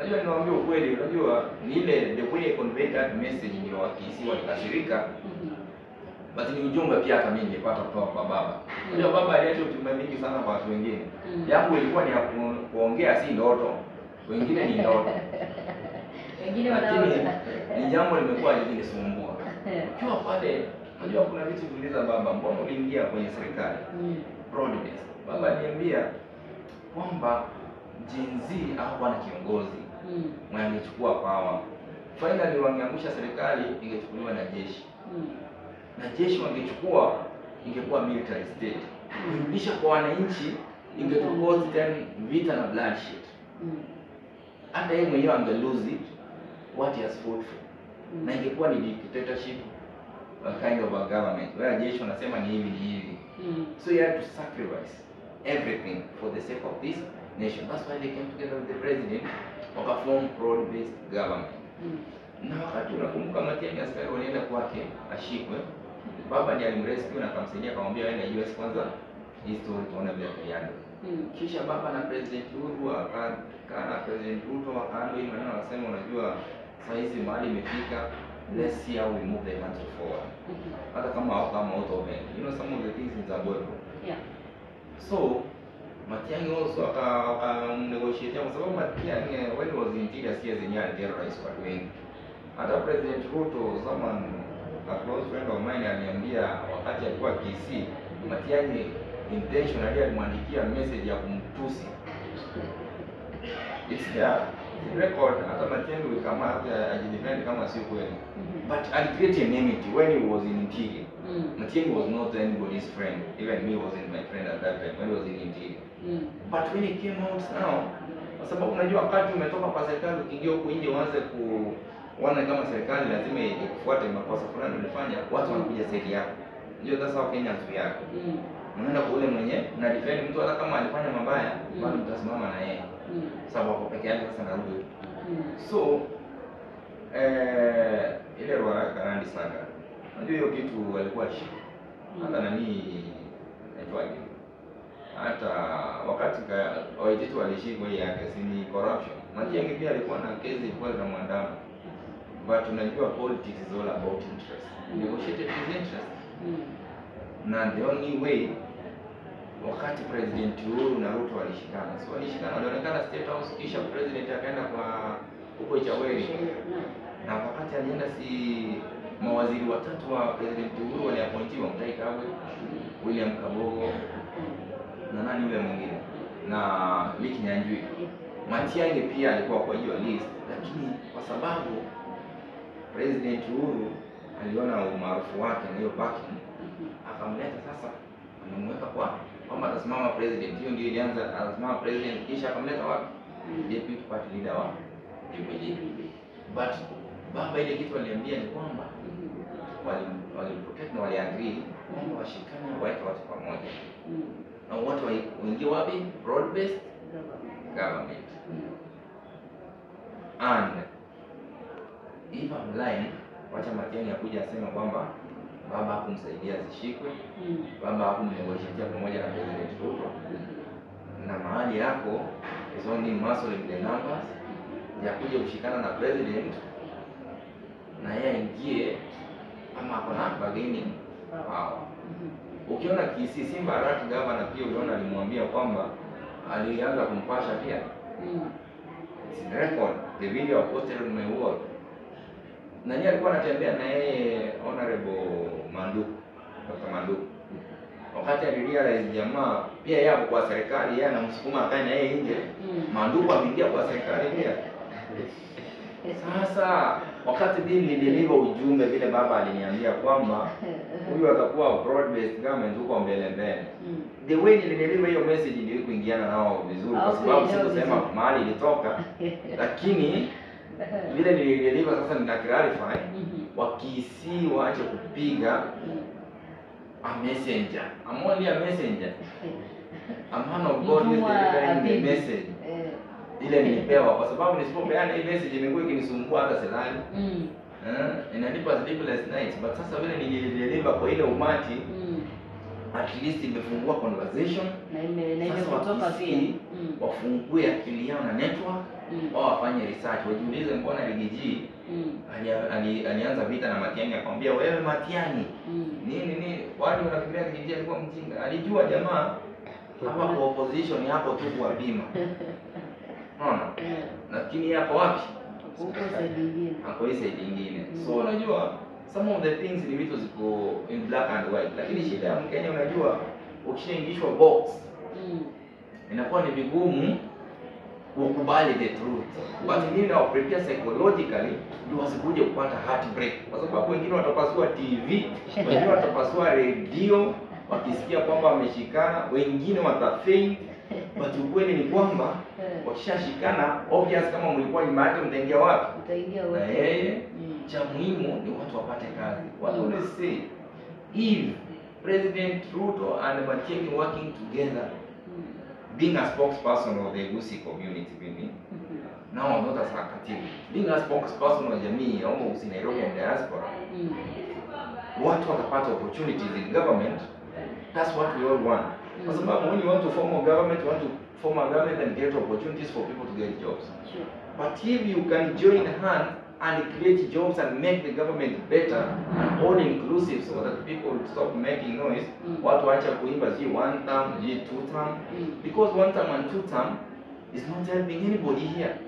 Unajua niwaambie ukweli, unajua ni ile the way I convey that message ndio wakisi walikasirika. But ni ujumbe pia hata mimi nilipata kutoka kwa baba. Unajua baba aliacha ujumbe mingi sana kwa watu wengine. Yangu ilikuwa ni ya kuongea si ndoto. Wengine ni ndoto. Wengine lakini ni jambo limekuwa likinisumbua. Ukiwa pale, unajua kuna vitu viliza baba, mbona uliingia kwenye serikali? Broadness. Baba aliniambia kwamba Gen Z hakuwa na kiongozi. Mwenye angechukua power. Finally wangeangusha serikali ingechukuliwa na jeshi. Na jeshi wangechukua ingekuwa military state. Kurudisha kwa wananchi ingetukosti tena vita na bloodshed. Hata yeye mwenyewe ange lose it what he has fought for. Na ingekuwa ni dictatorship kind of a government where jeshi wanasema ni hivi. So you had to sacrifice everything for the sake of this nation. That's why they came together with the president wakaform broad-based government. Na wakati unakumbuka Matiang'i askari walienda kwake ashikwe, baba ndiye alimrescue na akamsaidia akamwambia wewe na US kwanza hii story tuone vile itaenda. Kisha baba na President Uhuru akakaa na President Ruto wakaanza hii maneno wakasema unajua sasa hizi mahali imefika, let's see how we move the country forward. Hata kama out of it, you know some of the things in Zimbabwe. So Matiang'i also negotiate kwa sababu Matiang'i when he was in interior CS zenyewe terrorist watu wengi. Hata President Ruto someone a close friend of mine aliniambia wakati alikuwa KC, Matiang'i intentionally alimwandikia message ya kumtusi. It's there. Record hata Matiang'i will come out ajidefend kama sio kweli. But I created an enmity when he was in interior. Matiang'i was not anybody's friend. Even me wasn't my friend at that time when he was in interior. But when he came out now, kwa sababu unajua wakati umetoka kwa serikali ukiingia huko nje uanze kuona kama serikali lazima ikufuate makosa fulani ulifanya, watu wanakuja zaidi yako. Unajua that's how Kenyans we are. Unaenda kwa ule mwenye na defend mtu hata kama alifanya mabaya, bado mtasimama na yeye. Sababu hapo peke yake sasa narudi. So ile roho Karandi Saga. Unajua hiyo kitu walikuwa shida. Hata nani aitwaje? Hata wakati Waititu walishikwa hii yake si ni corruption. Matiang'i pia alikuwa na kesi ilikuwa na mwandamo. But unajua politics is all about interest. Negotiated his interest. Na the only way wakati President Uhuru na Ruto walishikana. So walionekana State House kisha President akaenda kwa huko Chaweri. Na wakati alienda si mawaziri watatu wa President Uhuru waliappointiwa Mutahi Kagwe, William Kabogo na nani yule mwingine na Liki Nyanjui. Matiang'i pia alikuwa kwa hiyo list, lakini kwa sababu President Uhuru aliona umaarufu wake na hiyo backing, akamleta sasa, amemweka kwa kwamba atasimama president. Hiyo ndio ilianza atasimama president, kisha akamleta wapi? Deputy party leader wa Jubilee. But baba ile kitu aliambia ni kwamba wali protect na wali agree kwamba washikane waeke watu pamoja. Na watu waingie wapi? Broad based government. And if I'm lying, wacha Matiang'i akuja asema kwamba baba hakumsaidia zishikwe, baba hakumnegotiatia pamoja na President Ruto, na mahali yako is only muscle in the numbers ya kuja kushikana na president na yeye ingie ama akona bargaining power. Ukiona Kisii Simba Arati governor pia uliona alimwambia kwamba alianza kumpasha pia. It's in record, the video posted on my wall. Nani alikuwa anatembea na yeye Honorable Manduku, Dr. Manduku. Wakati alirealize jamaa pia yeye hapo kwa serikali, yeye anamsukuma akae na yeye nje. Manduku ameingia kwa serikali pia. Sasa wakati nilideliver ujumbe vile baba aliniambia kwamba huyu atakuwa broad based government huko mbele. The way nilideliver hiyo message ndio kuingiana nao vizuri kwa sababu sikusema mahali ilitoka, lakini vile nilideliver sasa nina clarify wakisi waache kupiga a messenger. I'm only a messenger. A man of God is delivering the message. Ile nilipewa kwa sababu nisipopeana hii message imekuwa ikinisumbua hata silali. Inanipa sleepless nights, but sasa vile nilideliver kwa ile umati at least imefungua conversation na imetoka pia. Wafungue akili yao na network wao wafanye research, wajiulize mbona Rigiji alianza vita na Matiang'i, akamwambia wewe Matiang'i nini watu wanafikiria Rigiji alikuwa mjinga. Alijua jamaa hapa kwa opposition hapo tu kwa bima. Unaona? Lakini hapo wapi? Huko side nyingine. Hapo hii side nyingine. So unajua some of the things ni vitu ziko in black and white. Lakini shida ya Mkenya unajua ukishaingishwa box inakuwa ni vigumu kukubali the truth. But mimi na prepare psychologically ndio wasikuje kupata heartbreak. Kwa sababu wengine watapasua TV, wengine watapasua radio wakisikia kwamba wameshikana, wengine watafaint. But ukweli ni kwamba wakishashikana, obvious kama mlikuwa nyuma yake mtaingia wapi? Mtaingia wote. Cha muhimu ni watu wapate kazi. What do they say? If President Ruto and Matiang'i working together, being a spokesperson of the Gusii community, now not as a katibu, being a spokesperson of jamii ya Gusii Nairobi and diaspora, watu watapata opportunities in government. That's what we all want. Kwa sababu when you want to form a government, you want to form a government and get opportunities for people to get jobs. Sure. But if you can join hands and create jobs and make the government better and all inclusive so that people will stop making noise, watu waacha kuimba ji one term, ji two term, because one term and two term is not helping anybody here.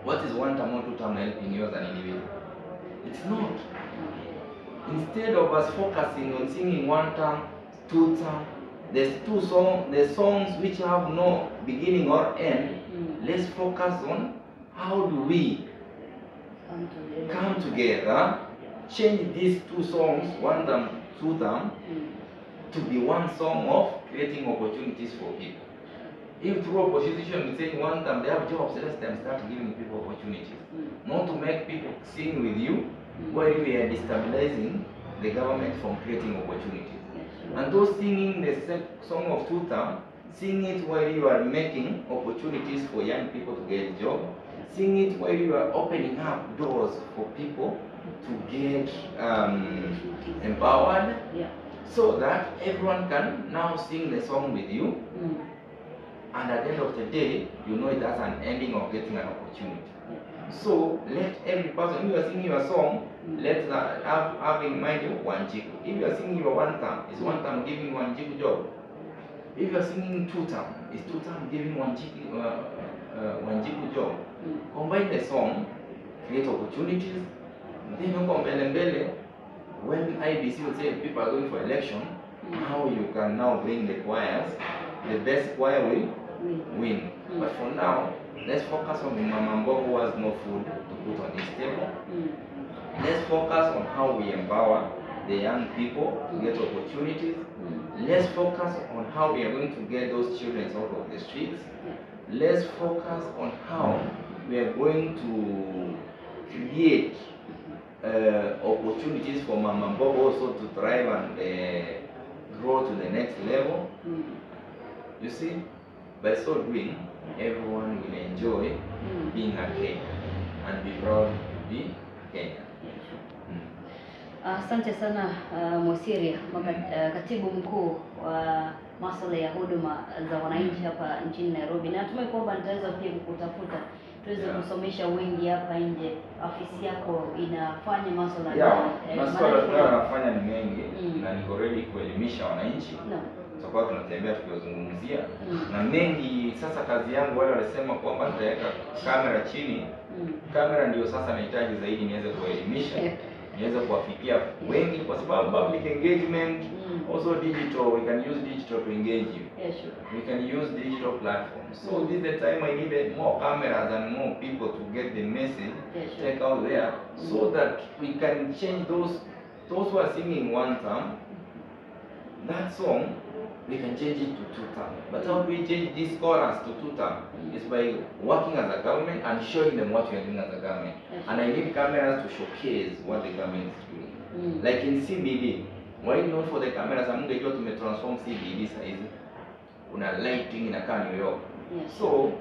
What is one term or two term helping you as an individual? It's not. Instead of us focusing on singing one term, two term, there's the songs which have no beginning or end. Let's focus on how do we come together, change these two songs, one term, two term, to be one song of creating opportunities for people. If through opposition we say one term they have jobs, let them start giving people opportunities. Not to make people sing with you while we are destabilizing the government from creating opportunities. And those singing the song of two term, sing it while you are making opportunities for young people to get jobs. Sing it while you are opening up doors for people to get empowered, so that everyone can now sing the song with you. And at the end of the day, you know it as an ending of getting an opportunity. So let every person, if you are singing your song, let's have in mind Wanjiku. If you are singing your one term, is one term giving Wanjiku job. If you are singing two term, is two term giving Wanjiku job. Combine the song, create opportunities. Then you come mbele, when IBC will say people are going for election, how you can now bring the choirs, the best choir will win. But for now, let's focus on the Mama Mbogo who has no food to put on his table. Let's focus on how we empower the young people to get opportunities. Let's focus on how we are going to get those children out of the streets. Let's focus on how we are going to create opportunities for Mama Mbogo also to thrive and grow to the next level. You see, by so doing, everyone will enjoy being a Kenyan and be proud to be a Kenyan. Asante sana Mosiria, katibu mkuu wa masuala ya huduma za wananchi hapa nchini Nairobi. Na natumai kwamba nitaweza pia kukutafuta tuweze kusomesha wengi hapa nje. Afisi yako inafanya masuala tunayofanya ni mengi na niko ready kuelimisha wananchi. Tutakuwa tunatembea tukiwazungumzia na mengi. Sasa kazi yangu, wale walisema kwamba nitaweka kamera chini. Kamera ndio sasa nahitaji zaidi niweze kuelimisha, niweze kuwafikia wengi, kwa sababu public engagement, also digital, we can use digital to engage you. We can use digital platforms. So this is the time I needed more cameras and more people to get the message take out there, so that we can change those who are singing one term, that song we can change it to two term. But how do we change these chorus to two term? It's by working as a government and showing them what we are doing as a government. And I need cameras to showcase what the government is doing. Like in CBD, why not for the cameras amungejua tumetransform CBD saizi. Kuna lighting inakaa New York. So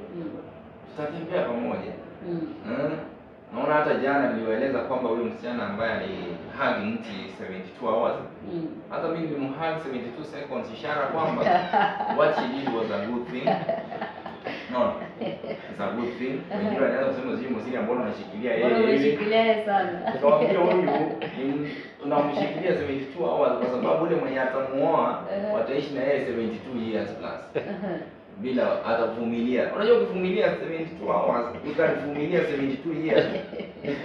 tutatembea pamoja. Naona hata jana niliwaeleza kwamba huyo msichana ambaye alihug mti 72 hours, hata mimi nilimhug 72 seconds, ishara kwamba what she did was a good thing. No. It's a good thing. Wengine wanaanza kusema sijui Mosiria mbona unashikilia yeye. Mbona unashikilia sana? Tukamwambia huyu tunamshikilia 72 hours kwa sababu yule mwenye atamuoa wataishi na yeye 72 years plus. Bila atavumilia. Unajua ukivumilia 72 hours, ukavumilia 72 years.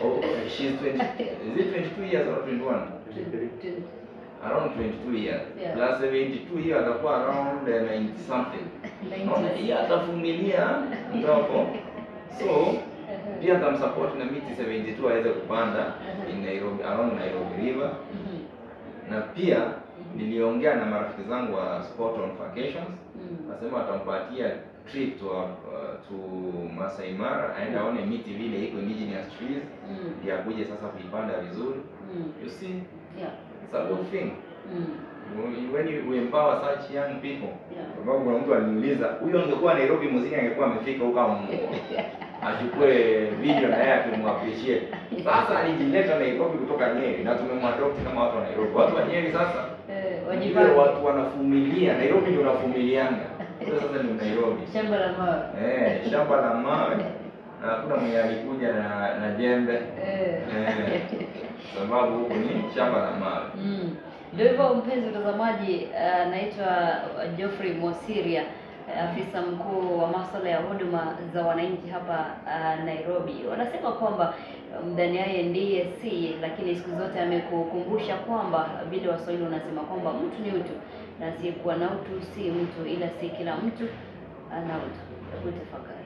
Oh, she's 20. Is it 22 years or 21? Around 22 years. Yeah. Plus 72 years atakuwa around 90 something. Yeye atavumilia ndogo. So pia tamsupport na miti 72 aweze kupanda in Nairobi, around Nairobi River. Na pia niliongea na marafiki zangu wa Sport on Vacations. Nasema watampatia trip to Masai Mara aende aone miti vile iko indigenous trees. Ndio akuje sasa kuipanda vizuri. You see? Yeah. It's a good thing. When you empower such young people. Sababu kuna mtu aliniuliza, huyo angekuwa Nairobi Mosiria angekuwa amefika huko achukue video na yeye akimwappreciate. Sasa alijileta Nairobi kutoka Nyeri na tumemwadopt kama watu wa Nairobi. Watu wa Nyeri sasa wajipanga, watu wanavumilia. Nairobi ndio wanavumilianga. Sasa ni Nairobi. Shamba la mawe. Shamba la mawe. Na hakuna mwenye alikuja na jembe. Sababu huko ni shamba la mawe. Ndio hivyo mpenzi mtazamaji, naitwa Geoffrey Mosiria, afisa mkuu wa masuala ya huduma za wananchi hapa Nairobi. Wanasema kwamba mdhaniaye ndiye si, lakini siku zote amekukumbusha kwamba vile Waswahili wanasema kwamba mtu ni utu na asiyekuwa na utu si mtu, ila si kila mtu ana utu. Hebu tafakari.